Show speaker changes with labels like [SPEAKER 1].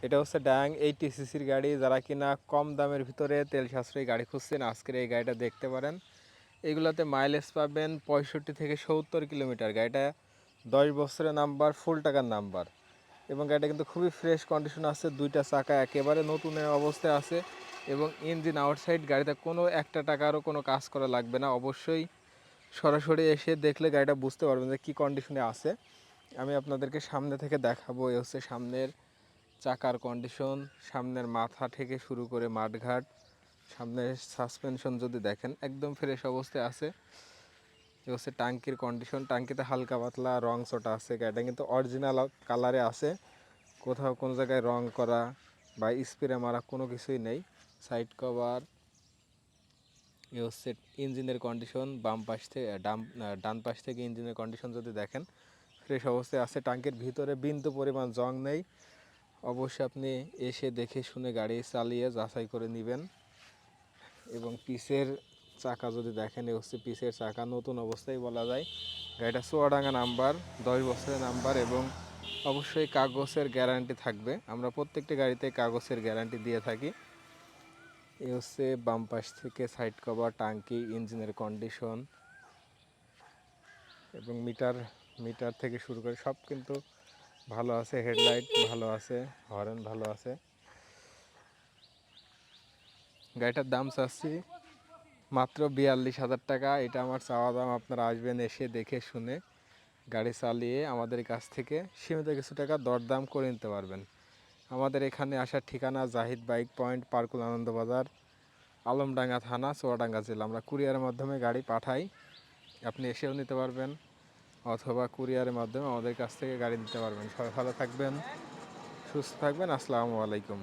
[SPEAKER 1] এটা হচ্ছে ড্যাং 80 সিসির গাড়ি। যারা কিনা কম দামের ভিতরে তেল সাশ্রয়ী গাড়ি খুঁজছেন আজকের এই গাড়িটা দেখতে পারেন। এগুলোতে মাইলেজ পাবেন 65 থেকে 70 কিলোমিটার। গাড়িটা 10 বছরের নাম্বার, ফুল টাকার নাম্বার, এবং গাড়িটা কিন্তু খুবই ফ্রেশ কন্ডিশন আছে। দুইটা চাকা একেবারে নতুনের অবস্থায় আছে এবং ইঞ্জিন আউটসাইড গাড়িতে কোনো একটা টাকারও কোনো কাজ করা লাগবে না। অবশ্যই সরাসরি এসে দেখলে গাড়িটা বুঝতে পারবেন যে কী কন্ডিশনে আছে। আমি আপনাদেরকে সামনে থেকে দেখাবো। এ হচ্ছে সামনের চাকার কন্ডিশন, সামনের মাথা থেকে শুরু করে মাঠঘাট, সামনের সাসপেনশন যদি দেখেন একদম ফ্রেশ অবস্থায় আছে। এ হচ্ছে টাঙ্কির কন্ডিশন, টাঙ্কিতে হালকা পাতলা রং চটা আছে। গাড়িটা কিন্তু অরিজিনাল কালারে আছে, কোথাও কোনো জায়গায় রং করা বা স্প্রে মারা কোনো কিছুই নেই। সাইড কভার, এ হচ্ছে ইঞ্জিনের কন্ডিশন, বাম পাশ থেকে ডান পাশ থেকে ইঞ্জিনের কন্ডিশন যদি দেখেন ফ্রেশ অবস্থায় আছে। টাঙ্কির ভিতরে বিন্দু পরিমাণ জং নেই। অবশ্যই আপনি এসে দেখে শুনে গাড়ি চালিয়ে যাচাই করে নেবেন। এবং পিসের চাকা যদি দেখেন, এ হচ্ছে পিসের চাকা, নতুন অবস্থায় বলা যায়। গাড়িটা চুয়াডাঙ্গা নাম্বার, 10 বছরের নাম্বার, এবং অবশ্যই কাগজের গ্যারান্টি থাকবে। আমরা প্রত্যেকটি গাড়িতে কাগজের গ্যারান্টি দিয়ে থাকি। এ হচ্ছে বাম পাশ থেকে সাইড কভার, টাঙ্কি, ইঞ্জিনের কন্ডিশন এবং মিটার থেকে শুরু করে সব কিন্তু ভালো আছে। হেডলাইট ভালো আছে, হর্ন ভালো আছে। গাড়িটার দাম চাচ্ছি মাত্র 42,000 টাকা। এটা আমার চাওয়া দাম। আপনারা আসবেন, এসে দেখে শুনে গাড়ি চালিয়ে আমাদের কাছ থেকে সীমিত কিছু টাকা দরদাম করে নিতে পারবেন। আমাদের এখানে আসার ঠিকানা জাহিদ বাইক পয়েন্ট, পার্কুল আনন্দবাজার, আলমডাঙ্গা থানা, চুয়াডাঙ্গা জেলা। আমরা কুরিয়ারের মাধ্যমে গাড়ি পাঠাই, আপনি এসেও নিতে পারবেন অথবা কুরিয়ারের মাধ্যমে আমাদের কাছ থেকে গাড়ি নিতে পারবেন। সবাই ভালো থাকবেন, সুস্থ থাকবেন। আসসালামু আলাইকুম।